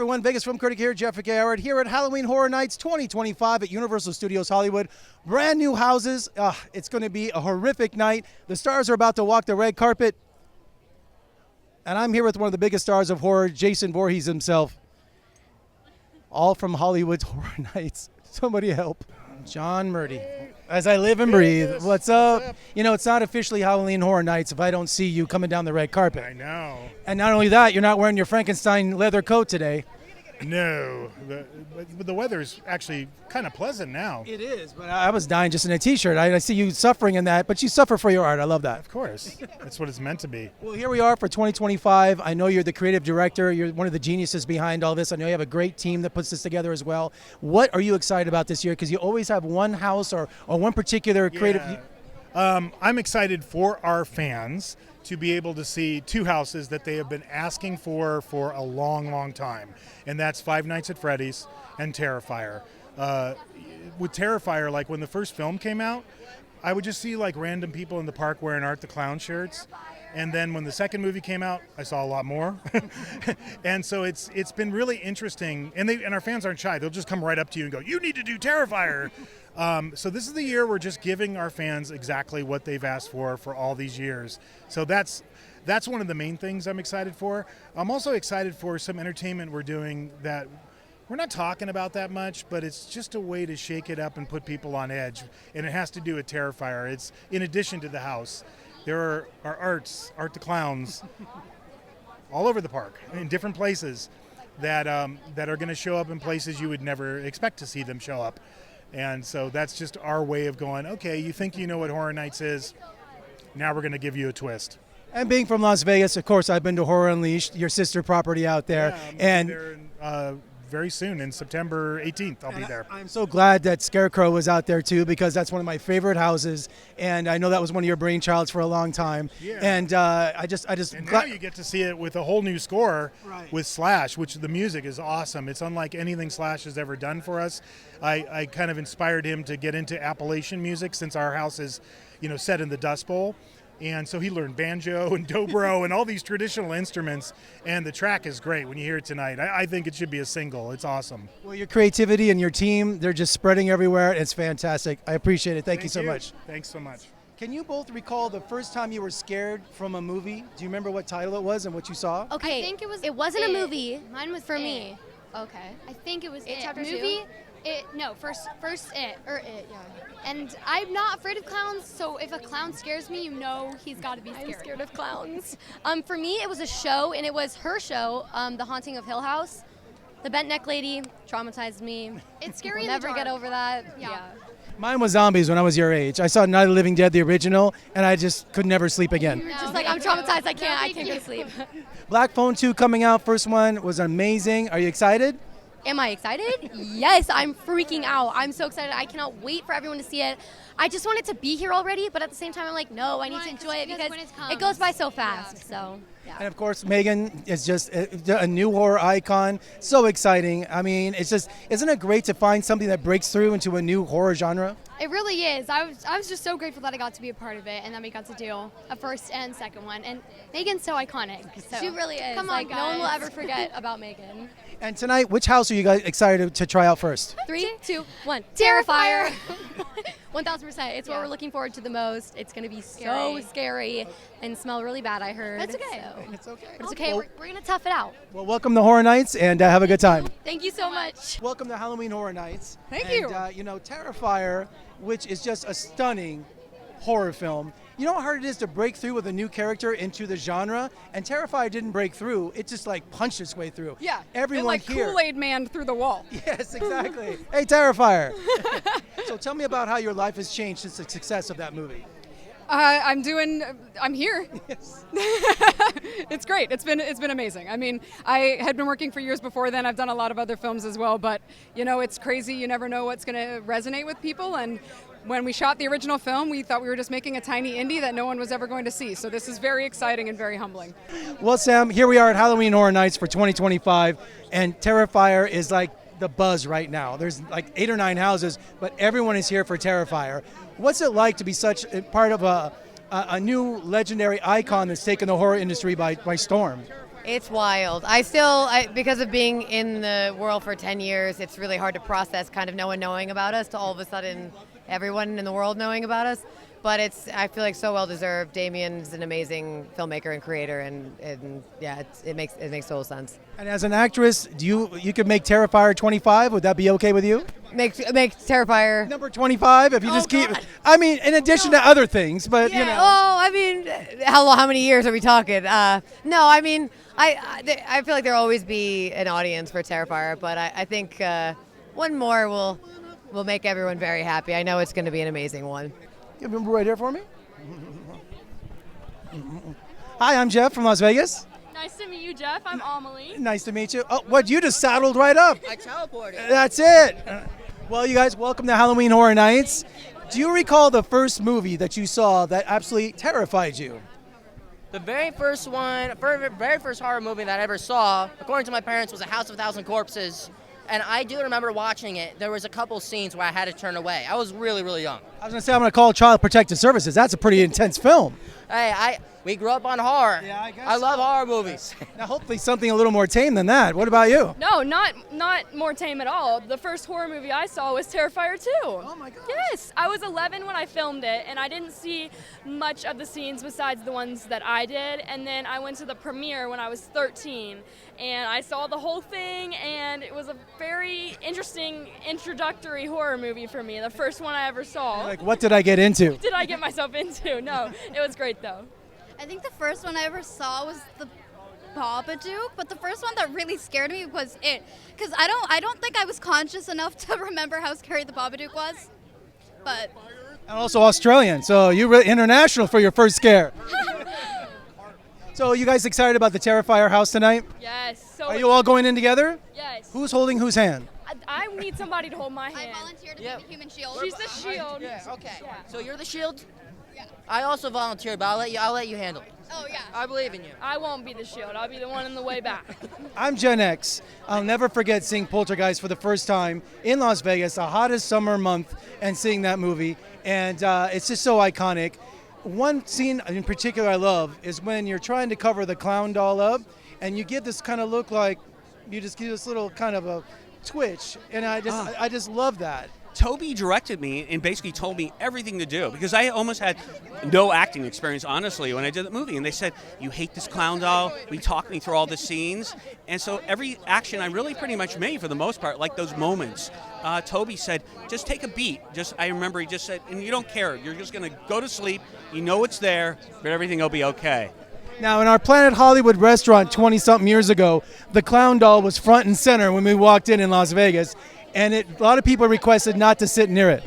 everyone, Vegas Film Critic here, Jeffrey K. Howard, here at Halloween Horror Nights 2025 at Universal Studios Hollywood. Brand new houses. It's going to be a horrific night. The stars are about to walk the red carpet. And I'm here with one of the biggest stars of horror, Jason Voorhees himself. All from Hollywood's Horror Nights. Somebody help. John Murdy. As I live and breathe. What's up? You know, it's not officially Halloween Horror Nights if I don't see you coming down the red carpet. I know. And not only that, you're not wearing your Frankenstein leather coat today. No. But the weather's actually kind of pleasant now. It is, but I was dying just in a T-shirt. I see you suffering in that, but you suffer for your art. I love that. Of course. That's what it's meant to be. Well, here we are for 2025. I know you're the creative director. You're one of the geniuses behind all this. I know you have a great team that puts this together as well. What are you excited about this year? Because you always have one house or one particular creative... I'm excited for our fans to be able to see two houses that they have been asking for a long, long time. And that's Five Nights at Freddy's and Terrifier. With Terrifier, like when the first film came out, I would just see like random people in the park wearing Art the Clown shirts. And then when the second movie came out, I saw a lot more. And so it's been really interesting. And our fans aren't shy. They'll just come right up to you and go, "You need to do Terrifier." So this is the year we're just giving our fans exactly what they've asked for all these years. So that's one of the main things I'm excited for. I'm also excited for some entertainment we're doing that we're not talking about that much, but it's just a way to shake it up and put people on edge. And it has to do with Terrifier. It's in addition to the house. There are Art the Clowns, all over the park, in different places that are going to show up in places you would never expect to see them show up. And so that's just our way of going, okay, you think you know what Horror Nights is, now we're going to give you a twist. And being from Las Vegas, of course, I've been to Horror Unleashed, your sister property out there. Yeah, I'm there very soon, in September 18th, I'll be there. I'm so glad that Scarecrow was out there too, because that's one of my favorite houses, and I know that was one of your brainchilds for a long time. Yeah. And now you get to see it with a whole new score, right, with Slash, which the music is awesome. It's unlike anything Slash has ever done for us. I kind of inspired him to get into Appalachian music since our house is, set in the Dust Bowl. And so he learned banjo and dobro and all these traditional instruments, and the track is great when you hear it tonight. I think it should be a single. It's awesome. Well, your creativity and your team, they're just spreading everywhere. It's fantastic. I appreciate it. Thank you so much. Thanks so much. Can you both recall the first time you were scared from a movie? Do you remember what title it was and what you saw? Okay, I think it wasn't a movie. Mine was for It. me. Okay. I think it was It. Chapter Movie? 2? First It. It, yeah. And I'm not afraid of clowns, so if a clown scares me, he's got to be scared. I'm scared of clowns. For me, it was a show, and it was her show, The Haunting of Hill House. The bent neck lady traumatized me. It's scary. I'll never get over that. Yeah. Mine was zombies when I was your age. I saw Night of the Living Dead, the original, and I just could never sleep again. Just like, I'm traumatized. I can't go to sleep. Black Phone 2 coming out, first one was amazing. Are you excited? Am I excited? Yes, I'm freaking out. I'm so excited. I cannot wait for everyone to see it. I just want it to be here already, but at the same time, I'm like, no, I need to enjoy it because it goes by so fast. Yeah. So, yeah. And of course, Megan is just a new horror icon. So exciting. I mean, isn't it great to find something that breaks through into a new horror genre? It really is. I was just so grateful that I got to be a part of it and that we got to do a first and second one. And Megan's so iconic. So. She really is. Come on, no one will guys. ever forget about Megan. And tonight, which house are you guys excited to try out first? 3, 2, 1. Terrifier. 1,000%. It's what we're looking forward to the most. It's going to be so scary and smell really bad, I heard. That's okay. So. It's okay. But it's okay. Well, We're going to tough it out. well, welcome to Horror Nights, and have a good time. Thank you so much. Welcome to Halloween Horror Nights. Thank you. Terrifier, which is just a stunning horror film. You know how hard it is to break through with a new character into the genre? And Terrifier didn't break through. It just punched its way through. Yeah. Everyone it here. Kool-Aid man through the wall. Yes, exactly. Hey, Terrifier. So tell me about how your life has changed since the success of that movie. I'm here. Yes. It's great. It's been amazing. I mean, I had been working for years before then. I've done a lot of other films as well, but it's crazy. You never know what's going to resonate with people. And when we shot the original film, we thought we were just making a tiny indie that no one was ever going to see. So this is very exciting and very humbling. Well, Sam, here we are at Halloween Horror Nights for 2025, and Terrifier is like the buzz right now. There's like 8 or 9 houses, but everyone is here for Terrifier. What's it like to be such a part of a new legendary icon that's taken the horror industry by storm? It's wild. Because of being in the world for 10 years, it's really hard to process kind of no one knowing about us to all of a sudden everyone in the world knowing about us. But I feel like so well deserved. Damien's an amazing filmmaker and creator, and yeah, it makes total sense. And as an actress, you could make Terrifier 25? Would that be okay with you? Make Terrifier Number 25, if you just keep. God. I mean, in addition to other things, but you know. Oh, I mean, how many years are we talking? No, I mean, I feel like there'll always be an audience for Terrifier, but I think one more will make everyone very happy. I know it's going to be an amazing one. You remember right here for me? Hi, I'm Jeff from Las Vegas. Nice to meet you, Jeff. I'm Amelie. Nice to meet you. Oh, what? You just saddled right up. I teleported. That's it. Well, you guys, welcome to Halloween Horror Nights. Do you recall the first movie that you saw that absolutely terrified you? The very first horror movie that I ever saw, according to my parents, was A House of a Thousand Corpses. And I do remember watching it. There was a couple scenes where I had to turn away. I was really, really young. I was going to say, I'm going to call Child Protective Services. That's a pretty intense film. Hey, we grew up on horror. Yeah, I guess I love horror movies. Now, hopefully something a little more tame than that. What about you? No, not more tame at all. The first horror movie I saw was Terrifier 2. Oh my gosh. Yes, I was 11 when I filmed it, and I didn't see much of the scenes besides the ones that I did. And then I went to the premiere when I was 13, and I saw the whole thing, and it was a very interesting introductory horror movie for me. The first one I ever saw. Like, what did I get into? What did I get myself into? No, it was great though. I think the first one I ever saw was the Babadook, but the first one that really scared me was it, because I don't think I was conscious enough to remember how scary the Babadook was. But And also Australian, so you're really international for your first scare. So, you guys excited about the Terrifier house tonight? Yes. So Are you all going in together? Yes. Who's holding whose hand? I need somebody to hold my I hand. volunteered to Yeah. be the human shield. She's the shield. Yeah, okay. Yeah. So you're the shield? Yeah. I also volunteered, but I'll let you handle it. Oh yeah. I believe in you. I won't be the shield. I'll be the one in the way back. I'm Gen X. I'll never forget seeing Poltergeist for the first time in Las Vegas, the hottest summer month, and seeing that movie. And it's just so iconic. One scene in particular I love is when you're trying to cover the clown doll up, and you give this kind of look like you just give this little kind of a twitch, and I just love that. Toby directed me and basically told me everything to do because I almost had no acting experience, honestly, when I did the movie. And they said, you hate this clown doll. We talked me through all the scenes. And so every action I really pretty much made for the most part, like those moments. Toby said, just take a beat. I remember he just said, and you don't care. You're just going to go to sleep. You know it's there, but everything will be okay. Now, in our Planet Hollywood restaurant 20-something years ago, the clown doll was front and center when we walked in Las Vegas. And a lot of people requested not to sit near it.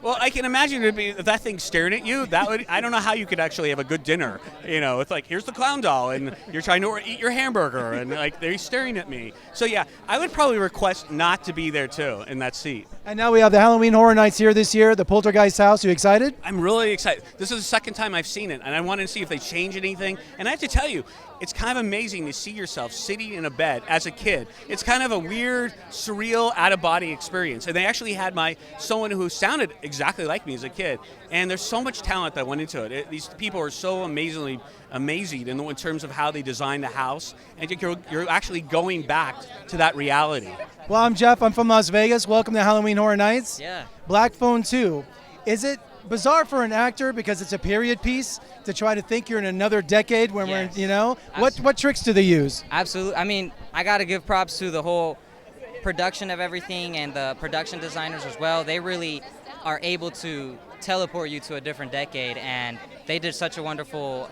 Well, I can imagine if that thing's staring at you, I don't know how you could actually have a good dinner. You know, it's like, here's the clown doll, and you're trying to eat your hamburger, and like they're staring at me. So yeah, I would probably request not to be there too, in that seat. And now we have the Halloween Horror Nights here this year, the Poltergeist house. You excited? I'm really excited. This is the second time I've seen it, and I wanted to see if they change anything. And I have to tell you, it's kind of amazing to see yourself sitting in a bed as a kid. It's kind of a weird, surreal, out-of-body experience. And they actually had someone who sounded exactly like me as a kid. And there's so much talent that went into it. These people are so amazing in terms of how they designed the house. And you're actually going back to that reality. Well, I'm Jeff. I'm from Las Vegas. Welcome to Halloween Horror Nights. Yeah. Black Phone 2. Is it bizarre for an actor because it's a period piece to try to think you're in another decade when Yes. we're, you know? What tricks do they use? Absolutely. I mean, I got to give props to the whole production of everything and the production designers as well. They really are able to teleport you to a different decade, and they did such a wonderful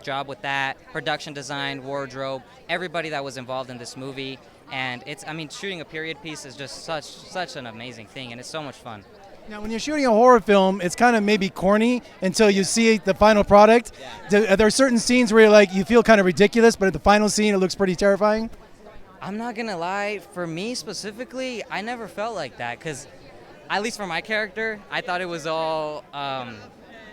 job with that. Production design, wardrobe, everybody that was involved in this movie. And shooting a period piece is just such an amazing thing, and it's so much fun. Now, when you're shooting a horror film, it's kind of maybe corny until you see the final product. Yeah. Are there certain scenes where you feel kind of ridiculous, but at the final scene, it looks pretty terrifying? I'm not going to lie. For me specifically, I never felt like that because, at least for my character, I thought it was all... I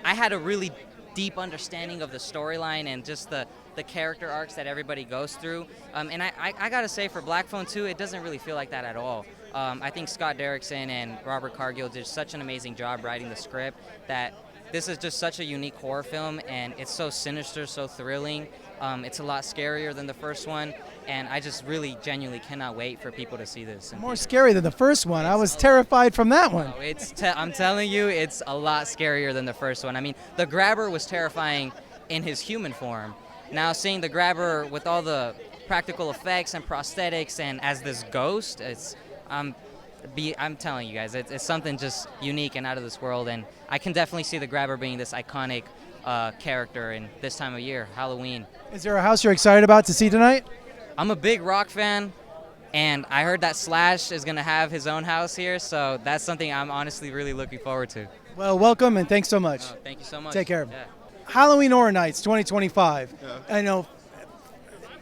had a really deep understanding of the storyline and just the character arcs that everybody goes through. And I got to say, for Black Phone 2, it doesn't really feel like that at all. I think Scott Derrickson and Robert Cargill did such an amazing job writing the script that this is just such a unique horror film, and it's so sinister, so thrilling. It's a lot scarier than the first one, and I just really genuinely cannot wait for people to see this. More scary than the first one. I was terrified from that one. I'm telling you, it's a lot scarier than the first one. I mean, the grabber was terrifying in his human form. Now seeing the grabber with all the practical effects and prosthetics and as this ghost, I'm telling you guys, it's something just unique and out of this world, and I can definitely see the grabber being this iconic character in this time of year, Halloween. Is there a house you're excited about to see tonight? I'm a big rock fan, and I heard that Slash is going to have his own house here, so that's something I'm honestly really looking forward to. Well, welcome, and thanks so much. Oh, thank you so much. Take care. Yeah. Halloween Horror Nights 2025. I know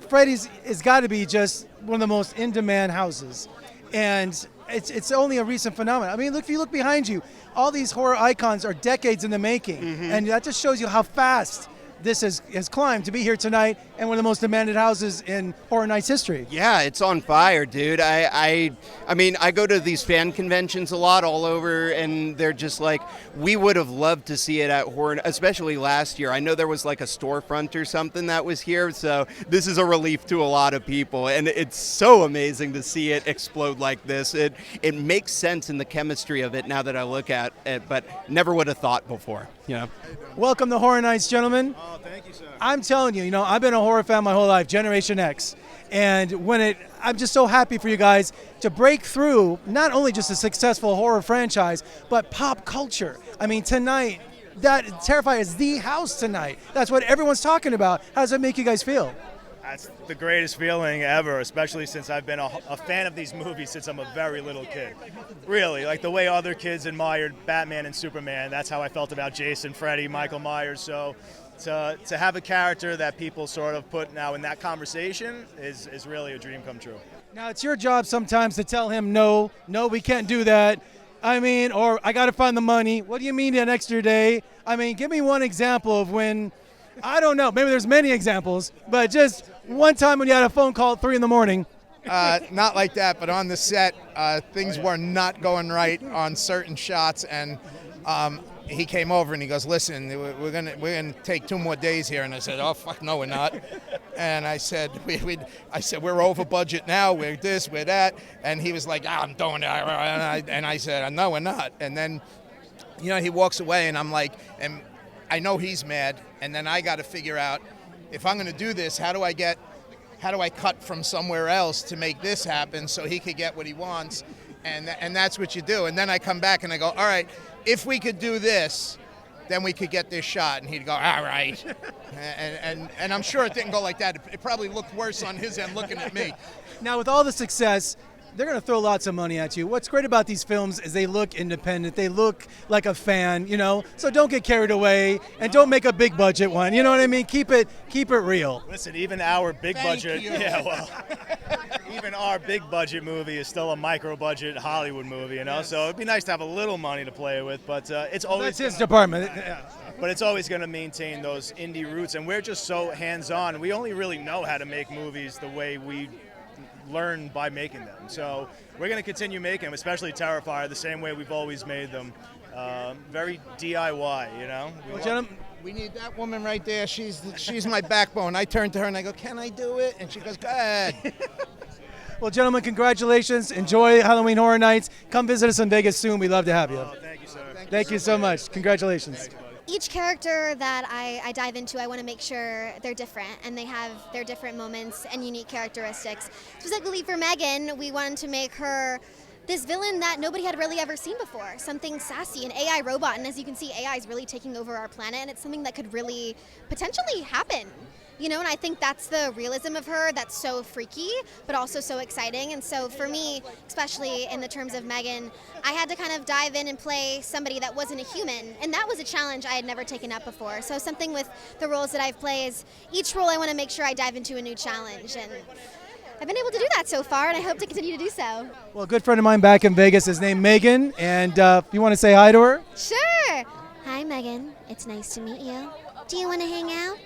Freddy's has got to be just one of the most in-demand houses, and it's only a recent phenomenon. I mean, look, if you look behind you, all these horror icons are decades in the making, and that just shows you how fast this has climbed to be here tonight and one of the most demanded houses in Horror Nights history. Yeah, it's on fire, dude. I mean, I go to these fan conventions a lot all over, and they're just like, we would have loved to see it at Horror, especially last year. I know there was like a storefront or something that was here, so this is a relief to a lot of people, and it's so amazing to see it explode like this. It makes sense in the chemistry of it now that I look at it, but never would have thought before. You know. Welcome to Horror Nights, gentlemen. Oh, thank you, sir. I'm telling you, I've been a horror fan my whole life, Generation X. And I'm just so happy for you guys to break through not only just a successful horror franchise, but pop culture. I mean, tonight, that Terrifier is the house tonight. That's what everyone's talking about. How does that make you guys feel? That's the greatest feeling ever, especially since I've been a fan of these movies since I'm a very little kid. Really, like the way other kids admired Batman and Superman, that's how I felt about Jason, Freddy, Michael Myers. So to have a character that people sort of put now in that conversation is really a dream come true. Now, it's your job sometimes to tell him, no, we can't do that. I mean, or I got to find the money. What do you mean an extra day? I mean, give me one example of when, I don't know, maybe there's many examples, but just one time when you had a phone call at 3 in the morning. Not like that, but on the set, things were not going right on certain shots, and he came over and he goes, "Listen, we're gonna take 2 more days here." And I said, "Oh fuck, no, we're not." And I said, "We're over budget now. We're this, we're that." And he was like, "I'm doing it," and I said, "No, we're not." And then, he walks away, and I'm like, and I know he's mad, and then I got to figure out, if I'm going to do this, how do I cut from somewhere else to make this happen so he could get what he wants? And that's what you do. And then I come back and I go, all right, if we could do this, then we could get this shot. And he'd go, all right. and I'm sure it didn't go like that. It probably looked worse on his end looking at me. Now, with all the success, they're going to throw lots of money at you. What's great about these films is they look independent. They look like a fan, So don't get carried away and don't make a big budget one. You know what I mean? Keep it real. Listen, even our big budget, you. even our big budget movie is still a micro budget Hollywood movie, Yes. So it'd be nice to have a little money to play with, but it's always That's his department. But it's always going to maintain those indie roots, and we're just so hands-on. We only really know how to make movies the way we learn by making them. So we're going to continue making them, especially Terrifier, the same way we've always made them. Very DIY, We need that woman right there. She's my backbone. I turn to her and I go, "Can I do it?" And she goes, "Go ahead." Well, gentlemen, congratulations. Enjoy Halloween Horror Nights. Come visit us in Vegas soon. We'd love to have you. Oh, thank you, sir. Thank you so much. Congratulations. Each character that I dive into, I want to make sure they're different and they have their different moments and unique characteristics. Specifically for Megan, we wanted to make her this villain that nobody had really ever seen before, something sassy, an AI robot, and as you can see, AI is really taking over our planet, and it's something that could really potentially happen. And I think that's the realism of her that's so freaky, but also so exciting. And so for me, especially in the terms of Megan, I had to kind of dive in and play somebody that wasn't a human. And that was a challenge I had never taken up before. So something with the roles that I've played is each role I want to make sure I dive into a new challenge. And I've been able to do that so far, and I hope to continue to do so. Well, a good friend of mine back in Vegas is named Megan, and if you want to say hi to her? Sure. Hi, Megan. It's nice to meet you. Do you want to hang out?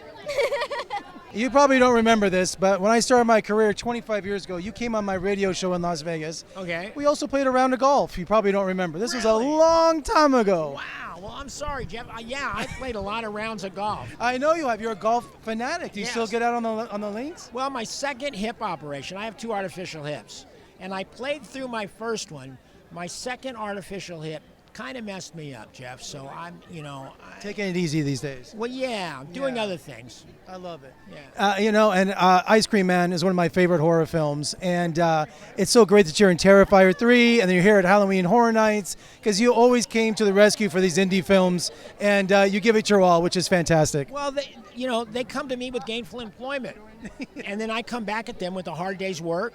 You probably don't remember this, but when I started my career 25 years ago, you came on my radio show in Las Vegas. Okay. We also played a round of golf. You probably don't remember. This was a long time ago. Wow. Well, I'm sorry, Jeff. Yeah, I played a lot of rounds of golf. I know you have. You're a golf fanatic. Do you still Yes. get out on the links? Well, my second hip operation, I have 2 artificial hips, and I played through my first one. My second artificial hip kind of messed me up, Jeff. So I'm, Taking it easy these days. well, yeah, I'm doing other things. I love it. Yeah. Ice Cream Man is one of my favorite horror films, and it's so great that you're in Terrifier 3, and then you're here at Halloween Horror Nights, because you always came to the rescue for these indie films, and you give it your all, which is fantastic. Well, they come to me with gainful employment, and then I come back at them with a hard day's work,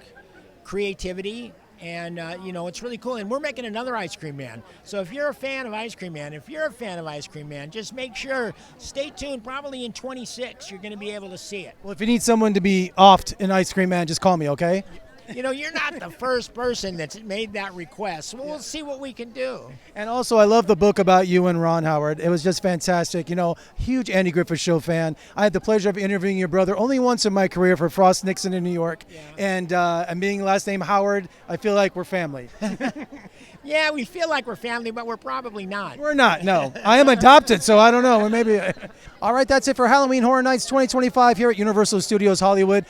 creativity, and it's really cool. And we're making another Ice Cream Man. So if you're a fan of Ice Cream Man, just make sure, stay tuned. Probably in 26, you're going to be able to see it. Well, if you need someone to be offed in Ice Cream Man, just call me, okay? You're not the first person that's made that request. So we'll see what we can do. And also, I love the book about you and Ron Howard. It was just fantastic. Huge Andy Griffith Show fan. I had the pleasure of interviewing your brother only once in my career for Frost Nixon in New York. Yeah. And being last name Howard, I feel like we're family. Yeah, we feel like we're family, but we're probably not. We're not, no. I am adopted, so I don't know. Maybe. All right, that's it for Halloween Horror Nights 2025 here at Universal Studios Hollywood.